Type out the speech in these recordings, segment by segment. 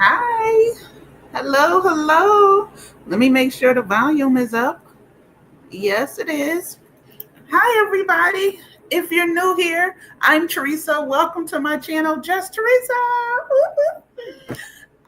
Hi. Hello, hello. Let me make sure the volume is up. Yes, it is. Hi, everybody. If you're new here, I'm Teresa. Welcome to my channel, Just Teresa.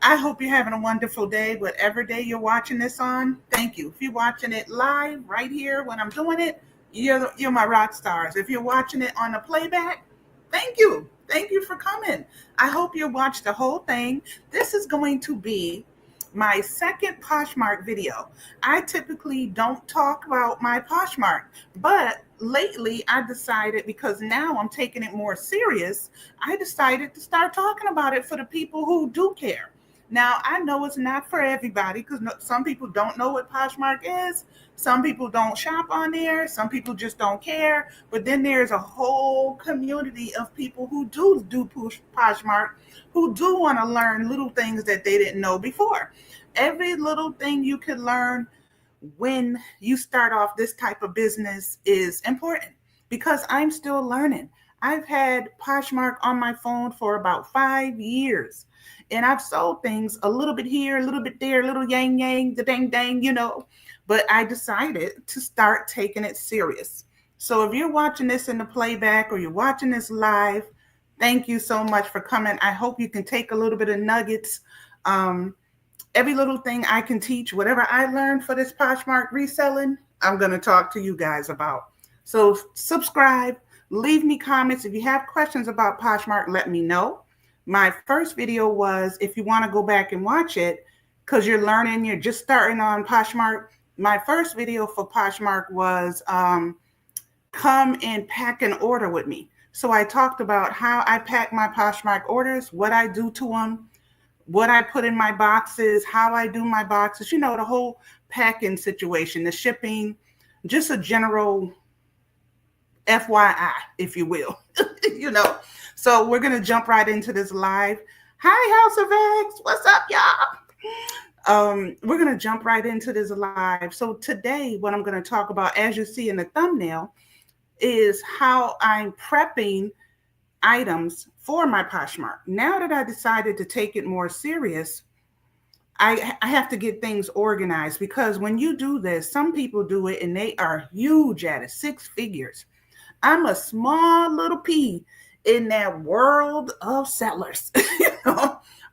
I hope you're having a wonderful day, whatever day you're watching this on. Thank you. If you're watching it live right here when I'm doing it, you're my rock stars. If you're watching it on the playback, thank you. Thank you for coming. I hope you watched the whole thing. This is going to be my second Poshmark video. I typically don't talk about my Poshmark, but lately I decided, because now I'm taking it more serious, I decided to start talking about it for the people who do care. Now, I know it's not for everybody because some people don't know what Poshmark is. Some people don't shop on there. Some people just don't care. But then there's a whole community of people who do Poshmark, who do want to learn little things that they didn't know before. Every little thing you can learn when you start off this type of business is important because I'm still learning. I've had Poshmark on my phone for about 5 years, and I've sold things a little bit here, a little bit there, a little yang yang, the dang dang. But I decided to start taking it serious. So if you're watching this in the playback or you're watching this live, thank you so much for coming. I hope you can take a little bit of nuggets. Every little thing I can teach, whatever I learned for this Poshmark reselling, I'm going to talk to you guys about. So subscribe, leave me comments. If you have questions about Poshmark, let me know. My first video was, if you want to go back and watch it, because you're learning, you're just starting on Poshmark. My first video for Poshmark was come and pack an order with me. So I talked about how I pack my Poshmark orders, what I do to them, what I put in my boxes, how I do my boxes, the whole packing situation, the shipping, just a general FYI, if you will, So we're going to jump right into this live. Hi, House of X. What's up, y'all? We're going to jump right into this live. So today, what I'm going to talk about, as you see in the thumbnail, is how I'm prepping items for my Poshmark. Now that I decided to take it more serious, I have to get things organized, because when you do this, some people do it and they are huge at it, 6 figures. I'm a small little pea in that world of sellers,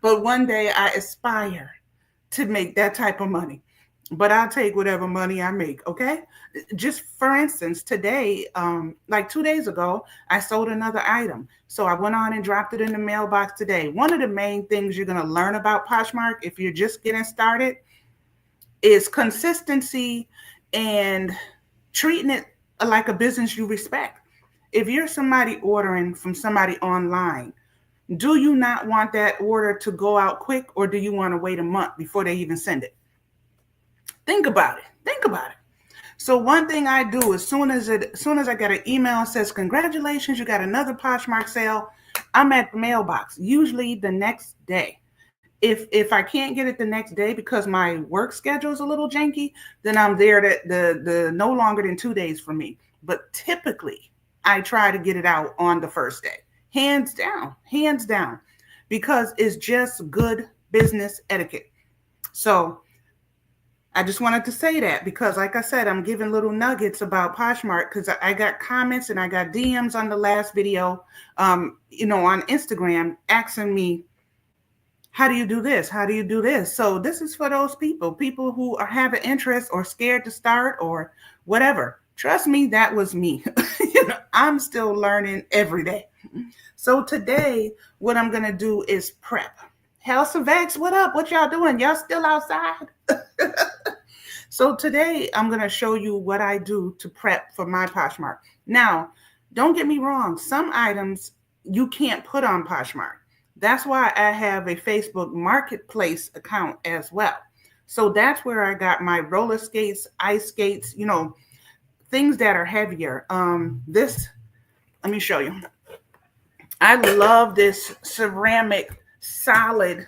But one day I aspire to make that type of money. But I'll take whatever money I make, okay? Just for instance, today, like 2 days ago, I sold another item. So I went on and dropped it in the mailbox today. One of the main things you're going to learn about Poshmark, if you're just getting started, is consistency and treating it like a business you respect. If you're somebody ordering from somebody online, do you not want that order to go out quick, or do you want to wait a month before they even send it? Think about it. Think about it. So one thing I do, as soon as I get an email that says, congratulations, you got another Poshmark sale, I'm at the mailbox, usually the next day. If I can't get it the next day because my work schedule is a little janky, then I'm there the no longer than 2 days for me. But typically, I try to get it out on the first day. Hands down, because it's just good business etiquette. So I just wanted to say that because, like I said, I'm giving little nuggets about Poshmark because I got comments and I got DMs on the last video, on Instagram, asking me, how do you do this? How do you do this? So this is for those people who have an interest or scared to start or whatever. Trust me, that was me. I'm still learning every day. So today, what I'm going to do is prep. House of X, what up? What y'all doing? Y'all still outside? So today, I'm going to show you what I do to prep for my Poshmark. Now, don't get me wrong. Some items you can't put on Poshmark. That's why I have a Facebook Marketplace account as well. So that's where I got my roller skates, ice skates, things that are heavier. Let me show you. I love this ceramic solid.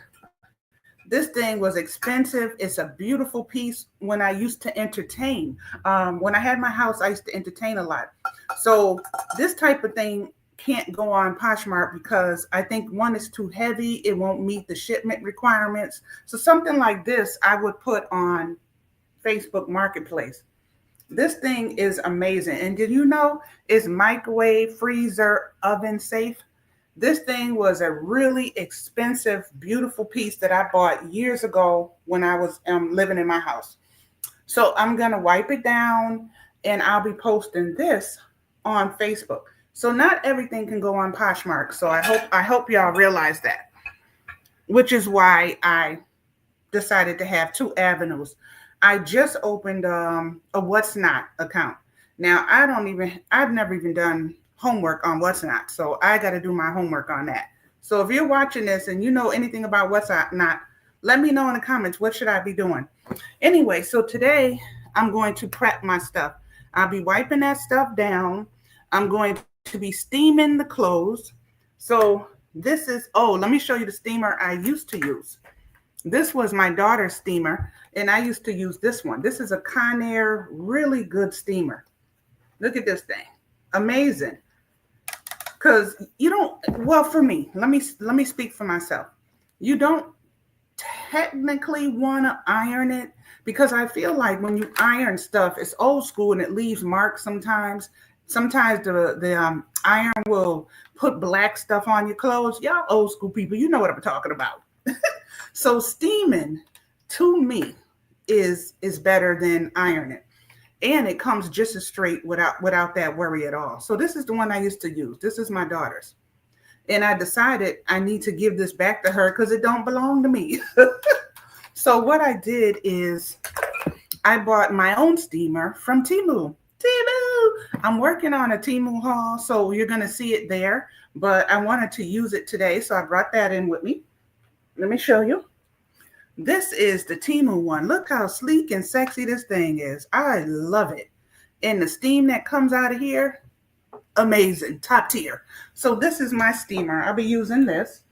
This thing was expensive. It's a beautiful piece. When I used to entertain, when I had my house, I used to entertain a lot. So this type of thing can't go on Poshmark because I think one is too heavy. It won't meet the shipment requirements. So something like this, I would put on Facebook Marketplace. This thing is amazing. And did you know it's microwave, freezer, oven safe? This thing was a really expensive, beautiful piece that I bought years ago when I was living in my house. So I'm going to wipe it down and I'll be posting this on Facebook. So not everything can go on Poshmark. So I hope y'all realize that, which is why I decided to have two avenues. I just opened a What's Not account. Now I've never even done homework on What's Not, so I got to do my homework on that. So if you're watching this and you know anything about What's Not, let me know in the comments. What should I be doing? Anyway, so today I'm going to prep my stuff. I'll be wiping that stuff down. I'm going to be steaming the clothes. So this is, oh, let me show you the steamer I used to use. This was my daughter's steamer, and I used to use this one. This is a Conair, really good steamer. Look at this thing. Amazing. Because you don't, well, for me, let me speak for myself. You don't technically want to iron it because I feel like when you iron stuff, it's old school and it leaves marks sometimes. Sometimes the iron will put black stuff on your clothes. Y'all old school people, you know what I'm talking about. So steaming to me is better than ironing. And it comes just as straight without that worry at all. So this is the one I used to use. This is my daughter's. And I decided I need to give this back to her because it don't belong to me. So what I did is I bought my own steamer from Temu. Temu! I'm working on a Temu haul, so you're going to see it there. But I wanted to use it today, so I brought that in with me. Let me show you. This is the Temu one. Look how sleek and sexy this thing is. I love it. And the steam that comes out of here, amazing, top tier. So this is my steamer. I'll be using this.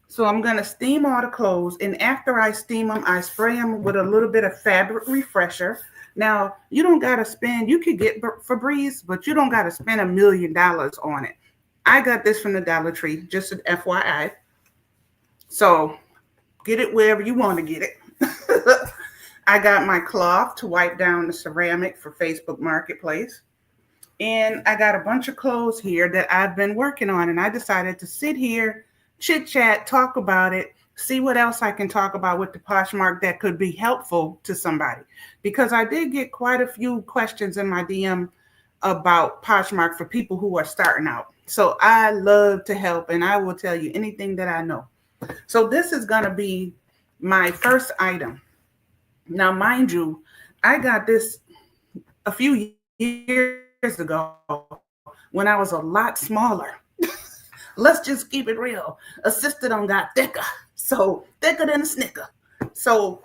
So I'm going to steam all the clothes. And after I steam them, I spray them with a little bit of fabric refresher. Now, you don't got to spend, you could get Febreze, but you don't got to spend $1 million on it. I got this from the Dollar Tree, just an FYI. So get it wherever you want to get it. I got my cloth to wipe down the ceramic for Facebook Marketplace. And I got a bunch of clothes here that I've been working on. And I decided to sit here, chit chat, talk about it, see what else I can talk about with the Poshmark that could be helpful to somebody. Because I did get quite a few questions in my DM about Poshmark for people who are starting out. So I love to help and I will tell you anything that I know. So this is going to be my first item. Now, mind you, I got this a few years ago when I was a lot smaller. Let's just keep it real. A sister done got thicker. So thicker than a snicker. So,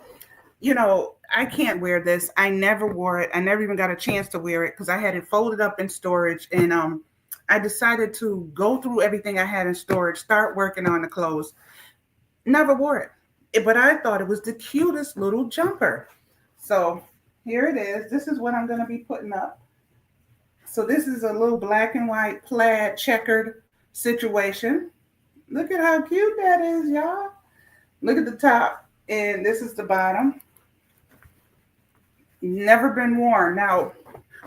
you know, I can't wear this. I never wore it. I never even got a chance to wear it because I had it folded up in storage. And I decided to go through everything I had in storage, start working on the clothes. Never wore it. But I thought it was the cutest little jumper. So here it is. This is what I'm going to be putting up. So this is a little black and white plaid checkered situation. Look at how cute that is, y'all. Look at the top. And this is the bottom. Never been worn. Now,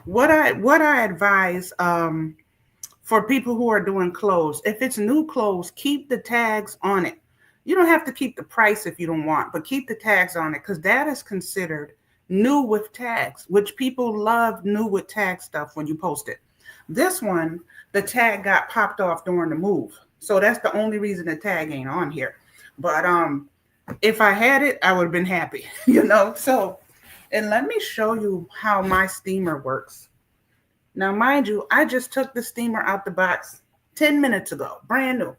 what I advise for people who are doing clothes, if it's new clothes, keep the tags on it. You don't have to keep the price if you don't want, but keep the tags on it because that is considered new with tags, which people love new with tag stuff when you post it. This one, the tag got popped off during the move. So that's the only reason the tag ain't on here. But if I had it, I would have been happy, you know? So, and let me show you how my steamer works. Now, mind you, I just took the steamer out the box 10 minutes ago, brand new.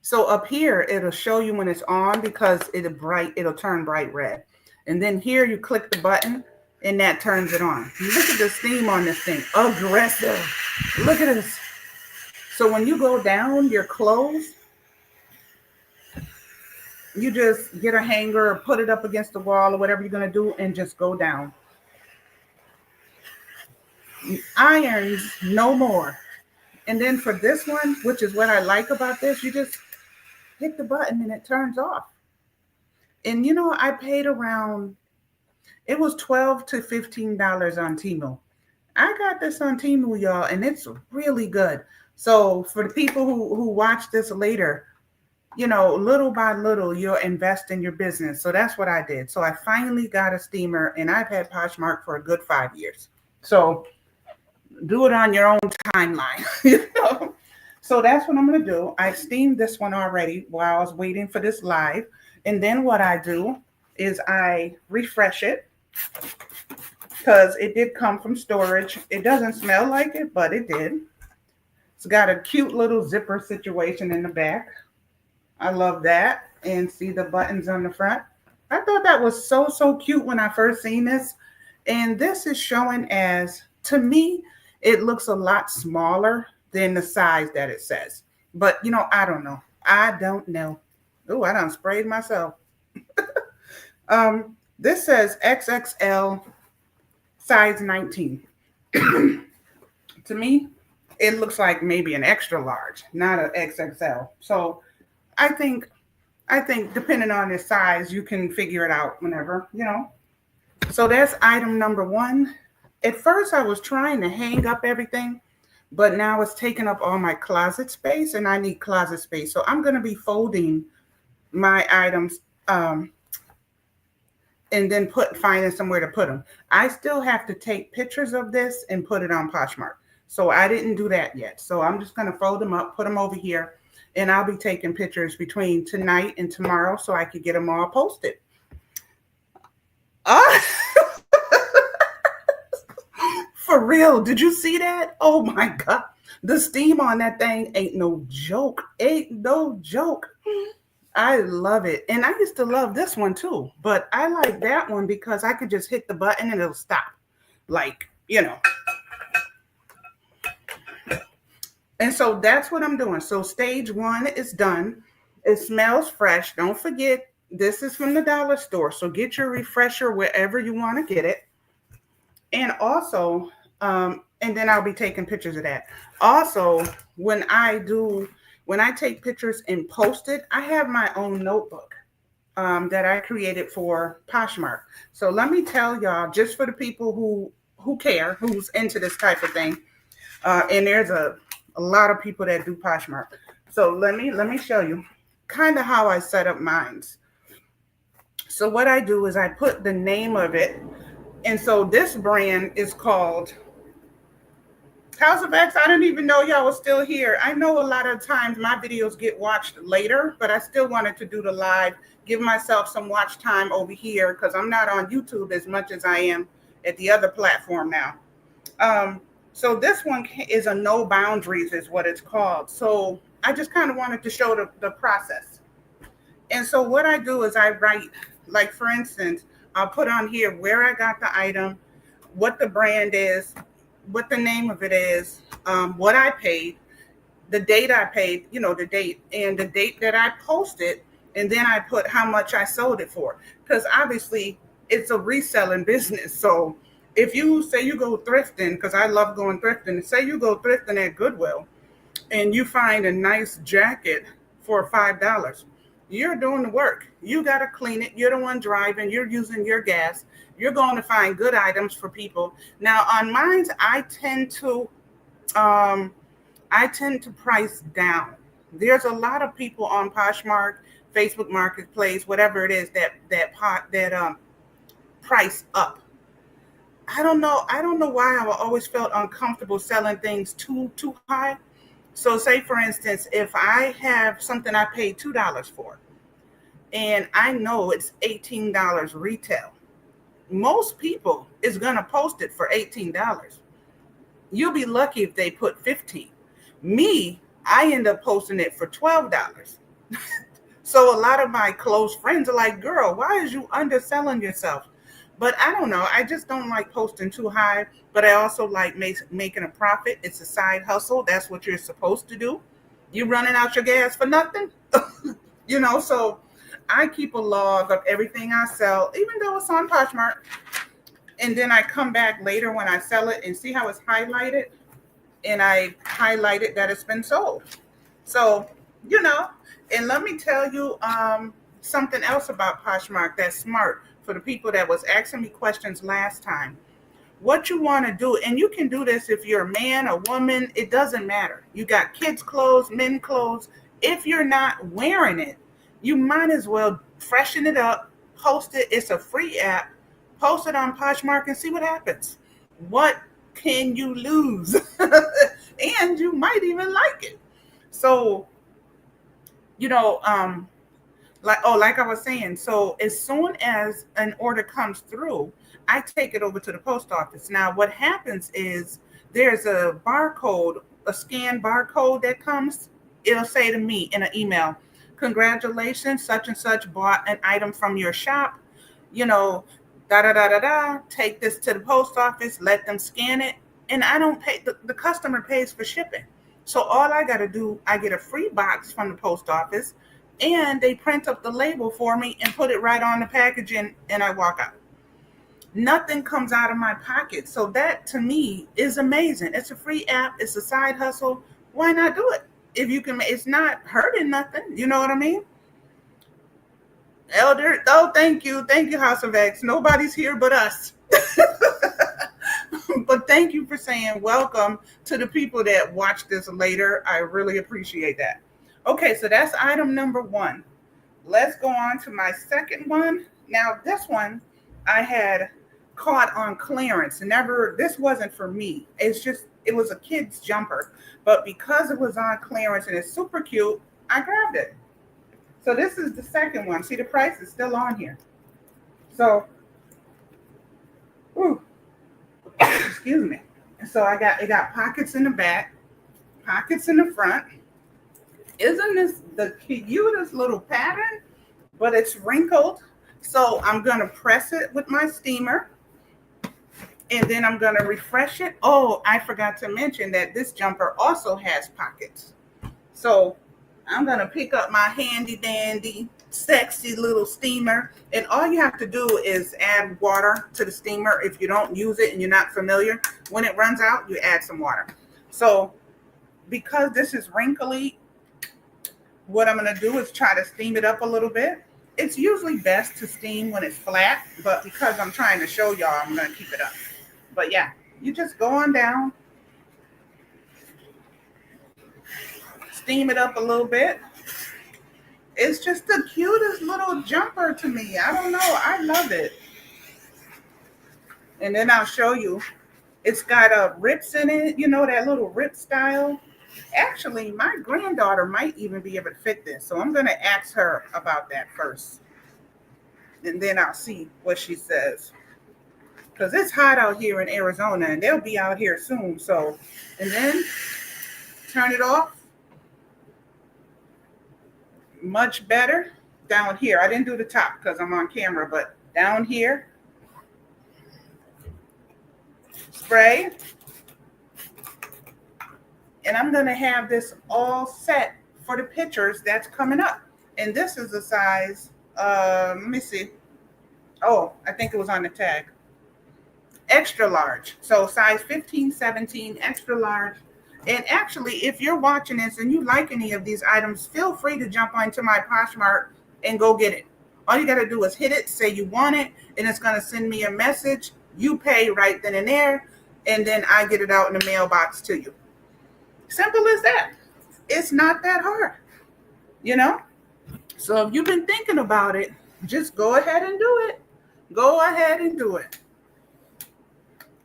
So up here, it'll show you when it's on because it'll turn bright red. And then here you click the button and that turns it on. Look at the steam on this thing, aggressive. Look at this. So when you go down your clothes, you just get a hanger or put it up against the wall or whatever you're going to do and just go down. Irons, no more. And then for this one, which is what I like about this, you just hit the button and it turns off. And I paid around, it was $12 to $15 on Temu. I got this on Temu, y'all, and it's really good. So for the people who watch this later, little by little, you'll invest in your business. So that's what I did. So I finally got a steamer, and I've had Poshmark for a good 5 years. So do it on your own timeline. So that's what I'm going to do. I steamed this one already while I was waiting for this live. And then what I do is I refresh it because it did come from storage. It doesn't smell like it, but it did. It's got a cute little zipper situation in the back. I love that. And see the buttons on the front. I thought that was so cute when I first seen this. And this is showing as, to me, it looks a lot smaller than the size that it says. But, I don't know. I don't know. Oh, I done sprayed myself. This says XXL size 19. To me, it looks like maybe an extra large, not an XXL. So I think depending on the size, you can figure it out whenever, So that's item number one. At first, I was trying to hang up everything, but now it's taking up all my closet space, and I need closet space. So I'm going to be folding my items and then finding somewhere to put them. I still have to take pictures of this and put it on Poshmark. So I didn't do that yet. So I'm just going to fold them up, put them over here, and I'll be taking pictures between tonight and tomorrow so I could get them all posted. For real, did you see that? Oh my God. The steam on that thing ain't no joke. Ain't no joke. I love it. And I used to love this one too, but I like that one because I could just hit the button and it'll stop. And so that's what I'm doing. So stage one is done. It smells fresh. Don't forget, this is from the dollar store. So get your refresher wherever you want to get it. And also, and then I'll be taking pictures of that. Also, when I take pictures and post it, I have my own notebook that I created for Poshmark. So let me tell y'all, just for the people who care, who's into this type of thing, and there's a lot of people that do Poshmark. So let me show you kind of how I set up mine. So what I do is I put the name of it. And so this brand is called House of X. I didn't even know y'all was still here. I know a lot of times my videos get watched later, but I still wanted to do the live, give myself some watch time over here because I'm not on YouTube as much as I am at the other platform now. So this one is a no boundaries is what it's called. So I just kind of wanted to show the process. And so what I do is I write, like for instance, I'll put on here where I got the item, what the brand is, what the name of it is, what I paid, the date I paid, the date, and the date that I posted, and then I put how much I sold it for. Because obviously it's a reselling business. So if you say you go thrifting, because I love going thrifting, say you go thrifting at Goodwill and you find a nice jacket for $5, you're doing the work. You got to clean it. You're the one driving. You're using your gas. You're going to find good items for people. Now on mine, I tend to price down. There's a lot of people on Poshmark, Facebook Marketplace, whatever it is that price up. I don't know why I always felt uncomfortable selling things too high. So say for instance, if I have something I paid $2 for, and I know it's $18 retail, most people is gonna post it for $18. You'll be lucky if they put $15. Me, I end up posting it for $12. So a lot of my close friends are like, girl, why is you underselling yourself? But I don't know. I just don't like posting too high, but I also like making a profit. It's a side hustle. That's what you're supposed to do. You running out your gas for nothing? So I keep a log of everything I sell, even though it's on Poshmark. And then I come back later when I sell it and see how it's highlighted. And I highlighted that it's been sold. So, you know, and let me tell you something else about Poshmark that's smart for the people that was asking me questions last time. What you want to do, and you can do this if you're a man, a woman, it doesn't matter. You got kids' clothes, men clothes. If you're not wearing it, you might as well freshen it up, post it. It's a free app. Post it on Poshmark and see what happens. What can you lose? And you might even like it. So, you know, like I was saying, so as soon as an order comes through, I take it over to the post office. Now what happens is there's a barcode, a scanned barcode that comes. It'll say to me in an email, congratulations, such and such bought an item from your shop, you know, da da da da da, take this to the post office, let them scan it, and I don't pay, the customer pays for shipping. So all I got to do, I get a free box from the post office, and they print up the label for me and put it right on the packaging, and I walk out. Nothing comes out of my pocket. So that to me is amazing. It's a free app. It's a side hustle. Why not do it? If you can, it's not hurting nothing. You know what I mean? Elder, oh, thank you. Thank you, House of X. Nobody's here but us. But thank you for saying welcome to the people that watch this later. I really appreciate that. Okay, so that's item number one. Let's go on to my second one. Now, this one I had caught on clearance. Never, this wasn't for me. It's just, it was a kid's jumper. But because it was on clearance and it's super cute, I grabbed it. So this is the second one. See, the price is still on here. So, ooh, excuse me. So it got pockets in the back, pockets in the front. Isn't this the cutest little pattern? But it's wrinkled. So I'm going to press it with my steamer. And then I'm going to refresh it. Oh, I forgot to mention that this jumper also has pockets. So I'm going to pick up my handy dandy, sexy little steamer. And all you have to do is add water to the steamer. If you don't use it and you're not familiar, when it runs out, you add some water. So because this is wrinkly, what I'm going to do is try to steam it up a little bit. It's usually best to steam when it's flat, but because I'm trying to show y'all, I'm going to keep it up. But yeah, you just go on down, steam it up a little bit. It's just the cutest little jumper to me. I don't know. I love it. And then I'll show you. It's got rips in it, you know, that little rip style. Actually, my granddaughter might even be able to fit this. So I'm going to ask her about that first. And then I'll see what she says. Because it's hot out here in Arizona and they'll be out here soon. So, and then turn it off. Much better down here. I didn't do the top because I'm on camera, but down here. Spray. And I'm going to have this all set for the pictures that's coming up. And this is a size, let me see. Oh, I think it was on the tag. Extra large. So size 15, 17, extra large. And actually, if you're watching this and you like any of these items, feel free to jump onto my Poshmark and go get it. All you got to do is hit it, say you want it, and it's going to send me a message. You pay right then and there, and then I get it out in the mailbox to you. Simple as that. It's not that hard, you know? So if you've been thinking about it, just go ahead and do it. Go ahead and do it.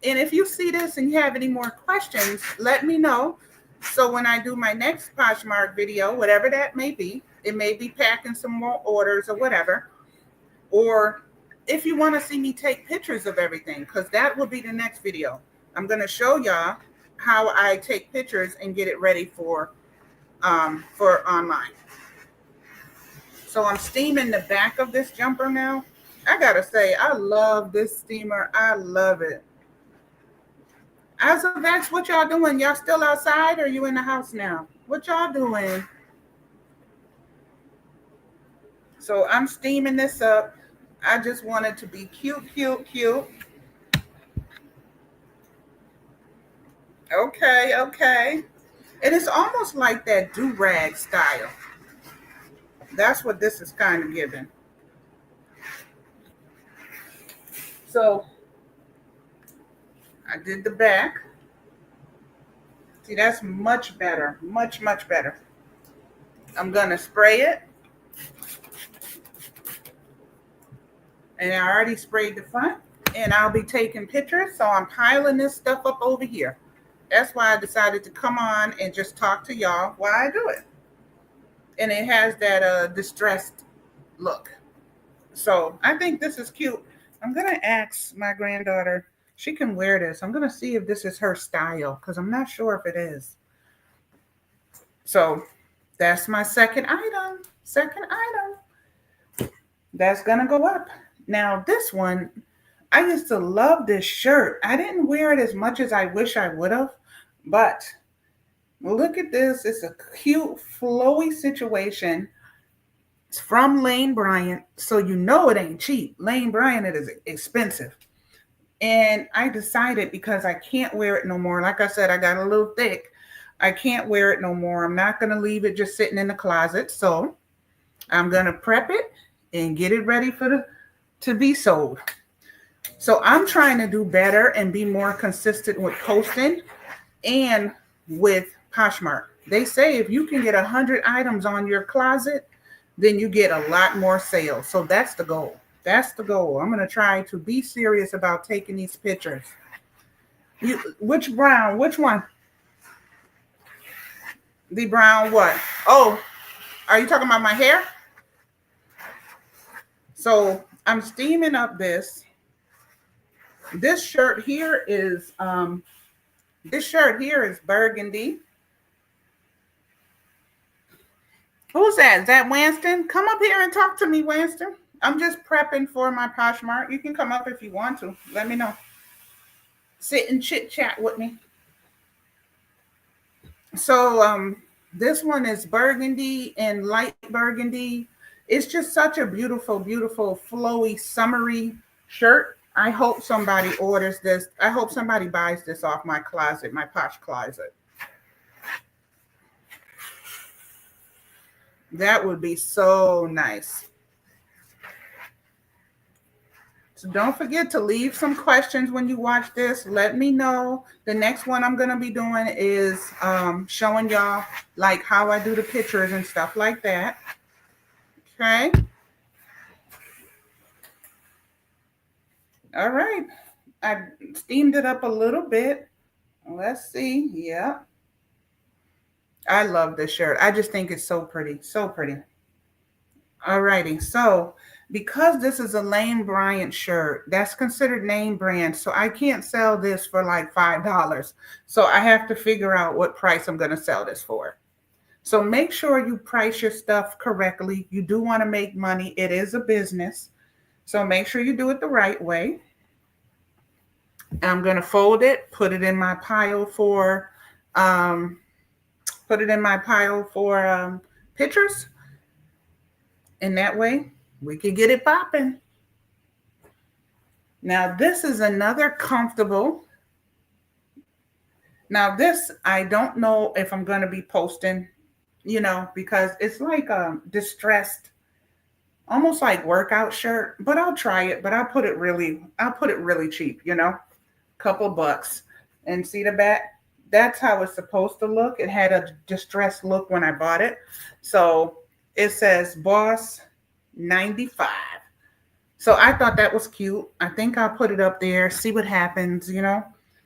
And if you see this and you have any more questions, let me know. So when I do my next Poshmark video, whatever that may be, it may be packing some more orders or whatever. Or if you want to see me take pictures of everything, because that will be the next video. I'm going to show y'all how I take pictures and get it ready for online. So I'm steaming the back of this jumper now. I got to say, I love this steamer. I love it. As of X, what y'all doing? Y'all still outside or are you in the house now? What y'all doing? So I'm steaming this up. I just want it to be cute, cute, cute. Okay, okay. And it's almost like that do-rag style. That's what this is kind of giving. So I did the back. See, that's much better. Much, much better. I'm going to spray it. And I already sprayed the front. And I'll be taking pictures. So I'm piling this stuff up over here. That's why I decided to come on and just talk to y'all while I do it. And it has that distressed look. So I think this is cute. I'm going to ask my granddaughter. She can wear this. I'm going to see if this is her style because I'm not sure if it is. So that's my second item. That's going to go up. Now this one, I used to love this shirt. I didn't wear it as much as I wish I would have, but look at this. It's a cute, flowy situation. It's from Lane Bryant, so you know it ain't cheap. Lane Bryant, it is expensive. And I decided because I can't wear it no more. Like I said, I got a little thick. I can't wear it no more. I'm not going to leave it just sitting in the closet. So I'm going to prep it and get it ready to be sold. So I'm trying to do better and be more consistent with posting and with Poshmark. They say if you can get 100 items on your closet, then you get a lot more sales. So that's the goal. That's the goal. I'm going to try to be serious about taking these pictures. Which brown? Which one? The brown what? Oh, are you talking about my hair? So I'm steaming up this. This shirt here is burgundy. Who's that? Is that Winston? Come up here and talk to me, Winston. I'm just prepping for my Poshmark. You can come up if you want to. Let me know. Sit and chit chat with me. So this one is burgundy and light burgundy. It's just such a beautiful, beautiful, flowy, summery shirt. I hope somebody orders this. I hope somebody buys this off my closet, my Posh closet. That would be so nice. So don't forget to leave some questions when you watch this. Let me know. The next one I'm going to be doing is showing y'all like how I do the pictures and stuff like that. Okay. All right. I steamed it up a little bit. Let's see. Yeah. I love this shirt. I just think it's so pretty. So pretty. All righty. So because this is a Lane Bryant shirt, that's considered name brand. So I can't sell this for like $5. So I have to figure out what price I'm going to sell this for. So make sure you price your stuff correctly. You do want to make money. It is a business. So make sure you do it the right way. I'm going to fold it, put it in my pile for pictures. And that way we can get it popping. Now this is another comfortable. Now this, I don't know if I'm going to be posting, because it's like a distressed, almost like workout shirt, but I'll try it, but I'll put it really cheap, couple bucks. And see the back? That's how it's supposed to look. It had a distressed look when I bought it. So it says Boss 95. So I thought that was cute. I think I'll put it up there, see what happens,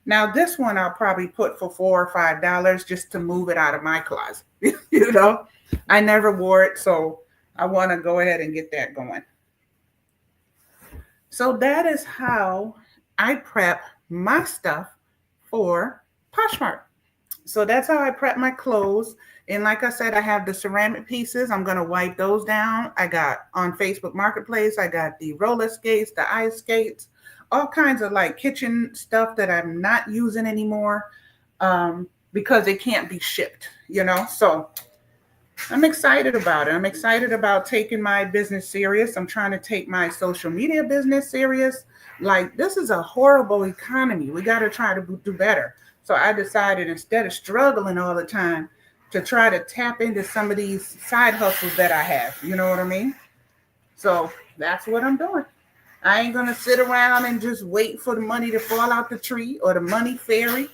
Now this one I'll probably put for $4 or $5 just to move it out of my closet. I never wore it, so I want to go ahead and get that going. So that is how I prep my stuff for Poshmark. So that's how I prep my clothes. And like I said, I have the ceramic pieces. I'm going to wipe those down. I got on Facebook Marketplace, I got the roller skates, the ice skates, all kinds of like kitchen stuff that I'm not using anymore because it can't be shipped, So I'm excited about it. I'm excited about taking my business serious. I'm trying to take my social media business serious. Like, this is a horrible economy. We got to try to do better. So I decided instead of struggling all the time to try to tap into some of these side hustles that I have. You know what I mean? So that's what I'm doing. I ain't gonna sit around and just wait for the money to fall out the tree or the money fairy.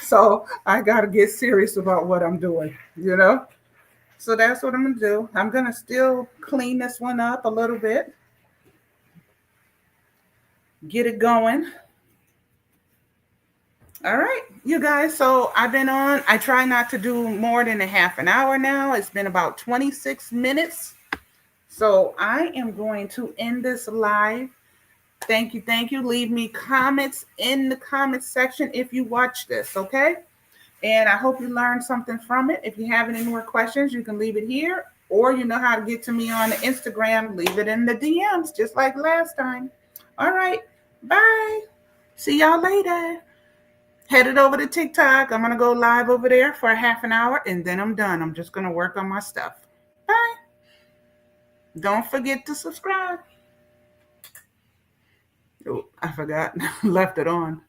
So I gotta get serious about what I'm doing, you know? So that's what I'm gonna do. I'm gonna still clean this one up a little bit, get it going. All right, you guys. So I've been on. I try not to do more than a half an hour now. It's been about 26 minutes. So I am going to end this live. Thank you. Thank you. Leave me comments in the comment section if you watch this, okay? And I hope you learned something from it. If you have any more questions, you can leave it here, or you know how to get to me on Instagram. Leave it in the DMs, just like last time. All right. Bye. See y'all later. Headed over to TikTok. I'm going to go live over there for a half an hour, and then I'm done. I'm just going to work on my stuff. Bye. Don't forget to subscribe. Oh, I forgot. Left it on.